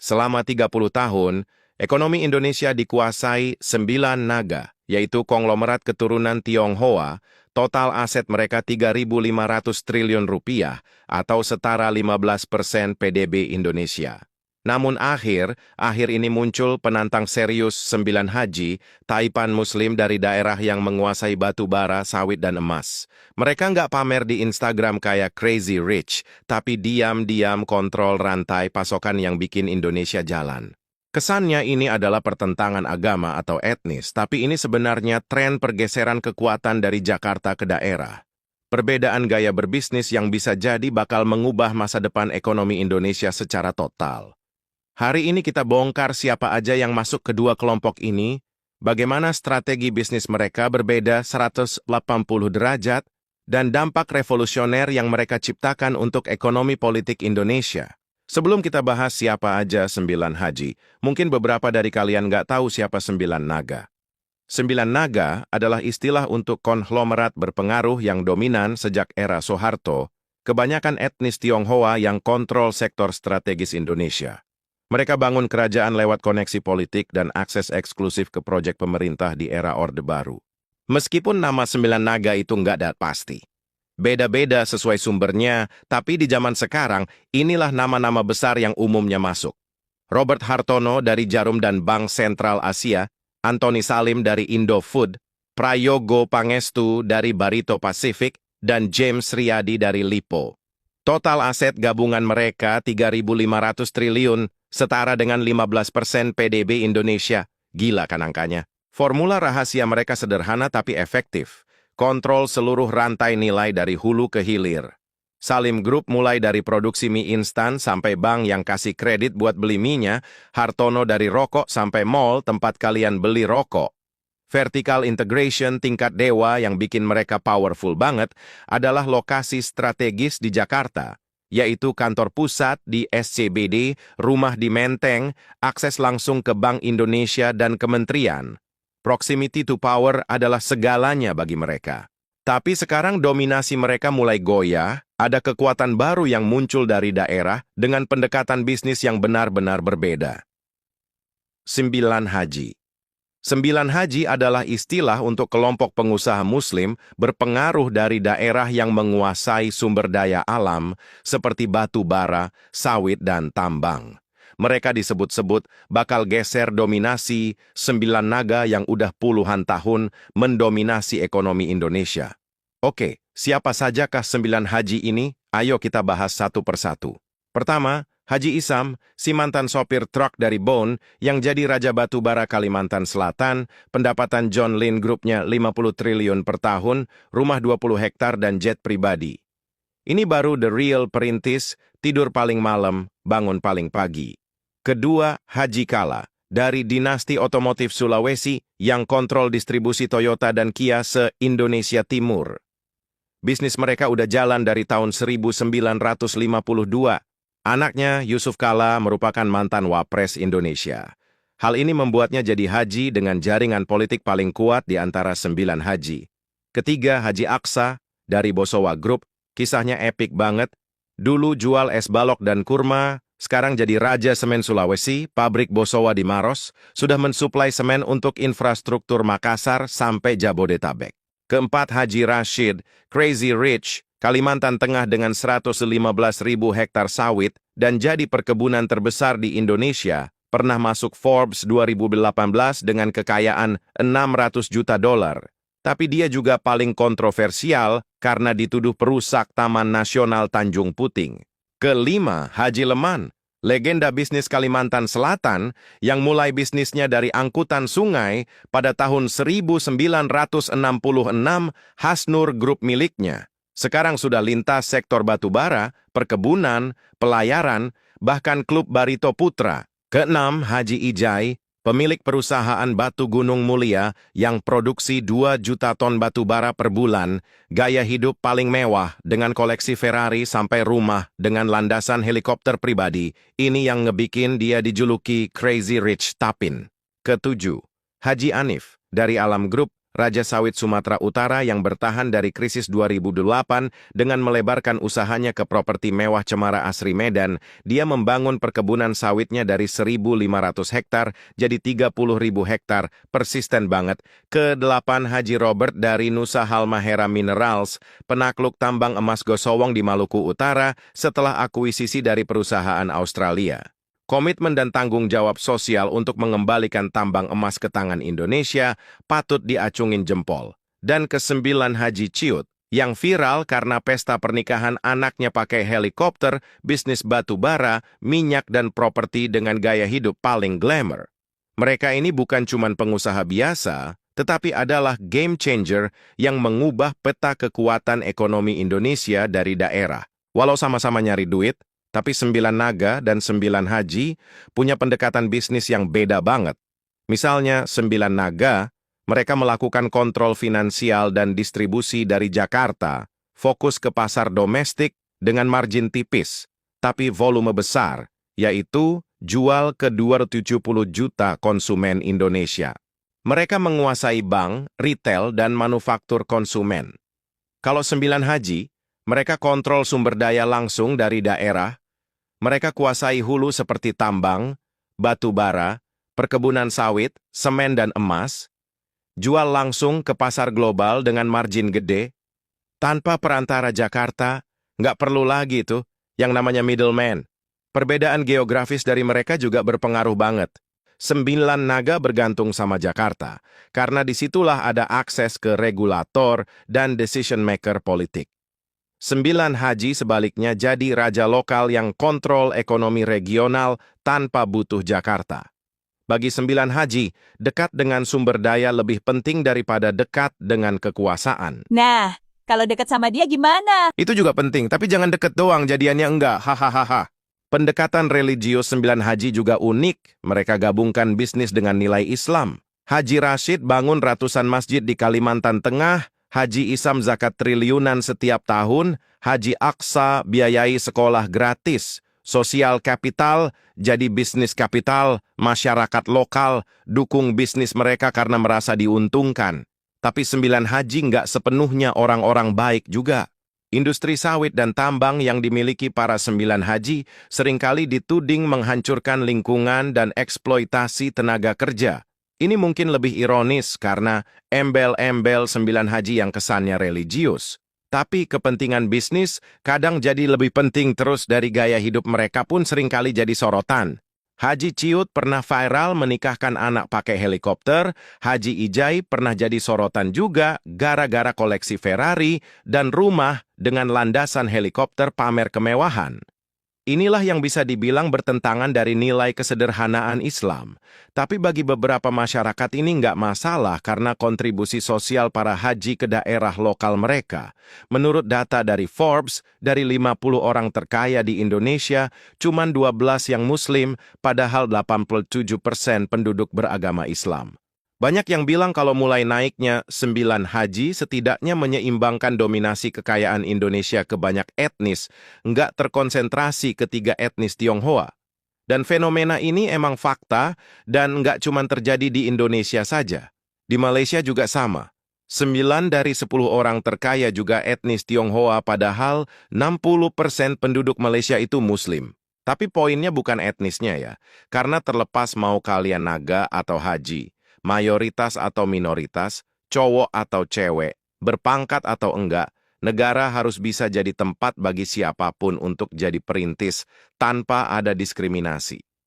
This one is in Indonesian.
Selama 30 tahun, ekonomi Indonesia dikuasai 9 naga, yaitu konglomerat keturunan Tionghoa. Total aset mereka 3.500 triliun rupiah atau setara 15% PDB Indonesia. Namun akhir ini muncul penantang serius 9 haji, taipan muslim dari daerah yang menguasai batu bara, sawit, dan emas. Mereka nggak pamer di Instagram kayak crazy rich, tapi diam-diam kontrol rantai pasokan yang bikin Indonesia jalan. Kesannya ini adalah pertentangan agama atau etnis, tapi ini sebenarnya tren pergeseran kekuatan dari Jakarta ke daerah. Perbedaan gaya berbisnis yang bisa jadi bakal mengubah masa depan ekonomi Indonesia secara total. Hari ini kita bongkar siapa aja yang masuk kedua kelompok ini, bagaimana strategi bisnis mereka berbeda 180 derajat, dan dampak revolusioner yang mereka ciptakan untuk ekonomi politik Indonesia. Sebelum kita bahas siapa aja 9 haji, mungkin beberapa dari kalian nggak tahu siapa 9 naga. 9 naga adalah istilah untuk konglomerat berpengaruh yang dominan sejak era Soeharto, kebanyakan etnis Tionghoa yang kontrol sektor strategis Indonesia. Mereka bangun kerajaan lewat koneksi politik dan akses eksklusif ke proyek pemerintah di era Orde Baru. Meskipun nama 9 naga itu nggak pasti. Beda-beda sesuai sumbernya, tapi di zaman sekarang, inilah nama-nama besar yang umumnya masuk. Robert Hartono dari Jarum dan Bank Sentral Asia, Antoni Salim dari Indofood, Prayogo Pangestu dari Barito Pacific, dan James Riyadi dari Lipo. Total aset gabungan mereka 3.500 triliun, setara dengan 15% PDB Indonesia. Gila kan angkanya? Formula rahasia mereka sederhana tapi efektif. Kontrol seluruh rantai nilai dari hulu ke hilir. Salim Group mulai dari produksi mie instan sampai bank yang kasih kredit buat beli mie-nya, Hartono dari rokok sampai mall tempat kalian beli rokok. Vertical integration tingkat dewa yang bikin mereka powerful banget adalah lokasi strategis di Jakarta, yaitu kantor pusat di SCBD, rumah di Menteng, akses langsung ke Bank Indonesia dan kementerian. Proximity to power adalah segalanya bagi mereka. Tapi sekarang dominasi mereka mulai goyah, ada kekuatan baru yang muncul dari daerah dengan pendekatan bisnis yang benar-benar berbeda. 9 haji. 9 haji adalah istilah untuk kelompok pengusaha muslim berpengaruh dari daerah yang menguasai sumber daya alam seperti batu bara, sawit, dan tambang. Mereka disebut-sebut bakal geser dominasi 9 naga yang udah puluhan tahun mendominasi ekonomi Indonesia. Oke, siapa sajakah 9 haji ini? Ayo kita bahas satu persatu. Pertama, Haji Isam, si mantan sopir truk dari Bone yang jadi Raja Batu Bara Kalimantan Selatan, pendapatan John Lynn Group-nya 50 triliun per tahun, rumah 20 hektar dan jet pribadi. Ini baru the real perintis, tidur paling malam, bangun paling pagi. Kedua, Haji Kala, dari dinasti otomotif Sulawesi yang kontrol distribusi Toyota dan Kia se-Indonesia Timur. Bisnis mereka udah jalan dari tahun 1952. Anaknya, Yusuf Kala, merupakan mantan Wapres Indonesia. Hal ini membuatnya jadi haji dengan jaringan politik paling kuat di antara 9 haji. Ketiga, Haji Aksa, dari Bosowa Group, kisahnya epik banget. Dulu jual es balok dan kurma, sekarang jadi Raja Semen Sulawesi, pabrik Bosowa di Maros, sudah mensuplai semen untuk infrastruktur Makassar sampai Jabodetabek. Keempat, Haji Rashid, Crazy Rich, Kalimantan Tengah dengan 115.000 hektar sawit dan jadi perkebunan terbesar di Indonesia, pernah masuk Forbes 2018 dengan kekayaan 600 juta dolar. Tapi dia juga paling kontroversial karena dituduh perusak Taman Nasional Tanjung Puting. Kelima, Haji Leman, legenda bisnis Kalimantan Selatan yang mulai bisnisnya dari angkutan sungai pada tahun 1966, Hasnur Group miliknya. Sekarang sudah lintas sektor batubara, perkebunan, pelayaran, bahkan klub Barito Putra. Keenam, Haji Ijai, pemilik perusahaan Batu Gunung Mulia yang produksi 2 juta ton batu bara per bulan, gaya hidup paling mewah dengan koleksi Ferrari sampai rumah dengan landasan helikopter pribadi, ini yang ngebikin dia dijuluki Crazy Rich Tapin. Ketujuh, Haji Anif, dari Alam Group, Raja Sawit Sumatera Utara yang bertahan dari krisis 2008 dengan melebarkan usahanya ke properti mewah Cemara Asri Medan, dia membangun perkebunan sawitnya dari 1.500 hektar jadi 30.000 hektar, persisten banget. Ke-8 Haji Robert dari Nusa Halmahera Minerals, penakluk tambang emas Gosowong di Maluku Utara setelah akuisisi dari perusahaan Australia. Komitmen dan tanggung jawab sosial untuk mengembalikan tambang emas ke tangan Indonesia patut diacungin jempol. Dan ke-9 Haji Ciut, yang viral karena pesta pernikahan anaknya pakai helikopter, bisnis batu bara, minyak dan properti dengan gaya hidup paling glamour. Mereka ini bukan cuma pengusaha biasa, tetapi adalah game changer yang mengubah peta kekuatan ekonomi Indonesia dari daerah. Walau sama-sama nyari duit, tapi 9 naga dan 9 haji punya pendekatan bisnis yang beda banget. Misalnya 9 naga, mereka melakukan kontrol finansial dan distribusi dari Jakarta, fokus ke pasar domestik dengan margin tipis, tapi volume besar, yaitu jual ke 270 juta konsumen Indonesia. Mereka menguasai bank, retail, dan manufaktur konsumen. Kalau 9 haji, mereka kontrol sumber daya langsung dari daerah. Mereka kuasai hulu seperti tambang, batu bara, perkebunan sawit, semen dan emas, jual langsung ke pasar global dengan margin gede, tanpa perantara Jakarta, nggak perlu lagi tuh yang namanya middleman. Perbedaan geografis dari mereka juga berpengaruh banget. 9 naga bergantung sama Jakarta, karena disitulah ada akses ke regulator dan decision maker politik. 9 haji sebaliknya jadi raja lokal yang kontrol ekonomi regional tanpa butuh Jakarta. Bagi 9 haji, dekat dengan sumber daya lebih penting daripada dekat dengan kekuasaan. Nah, kalau dekat sama dia gimana? Itu juga penting, tapi jangan deket doang, jadiannya enggak, hahaha. Pendekatan religius 9 haji juga unik, mereka gabungkan bisnis dengan nilai Islam. Haji Rashid bangun ratusan masjid di Kalimantan Tengah, Haji Isam zakat triliunan setiap tahun, Haji Aqsa biayai sekolah gratis, sosial kapital jadi bisnis kapital, masyarakat lokal dukung bisnis mereka karena merasa diuntungkan. Tapi 9 haji nggak sepenuhnya orang-orang baik juga. Industri sawit dan tambang yang dimiliki para 9 haji seringkali dituding menghancurkan lingkungan dan eksploitasi tenaga kerja. Ini mungkin lebih ironis karena embel-embel 9 haji yang kesannya religius. Tapi kepentingan bisnis kadang jadi lebih penting terus dari gaya hidup mereka pun seringkali jadi sorotan. Haji Ciut pernah viral menikahkan anak pakai helikopter, Haji Ijai pernah jadi sorotan juga gara-gara koleksi Ferrari dan rumah dengan landasan helikopter pamer kemewahan. Inilah yang bisa dibilang bertentangan dari nilai kesederhanaan Islam. Tapi bagi beberapa masyarakat ini nggak masalah karena kontribusi sosial para haji ke daerah lokal mereka. Menurut data dari Forbes, dari 50 orang terkaya di Indonesia, cuma 12 yang Muslim, padahal 87% penduduk beragama Islam. Banyak yang bilang kalau mulai naiknya 9 haji setidaknya menyeimbangkan dominasi kekayaan Indonesia ke banyak etnis, nggak terkonsentrasi ke 3 etnis Tionghoa. Dan fenomena ini emang fakta dan nggak cuma terjadi di Indonesia saja. Di Malaysia juga sama. 9 dari 10 orang terkaya juga etnis Tionghoa padahal 60% penduduk Malaysia itu Muslim. Tapi poinnya bukan etnisnya ya, karena terlepas mau kalian naga atau haji, mayoritas atau minoritas, cowok atau cewek, berpangkat atau enggak, negara harus bisa jadi tempat bagi siapapun untuk jadi perintis tanpa ada diskriminasi.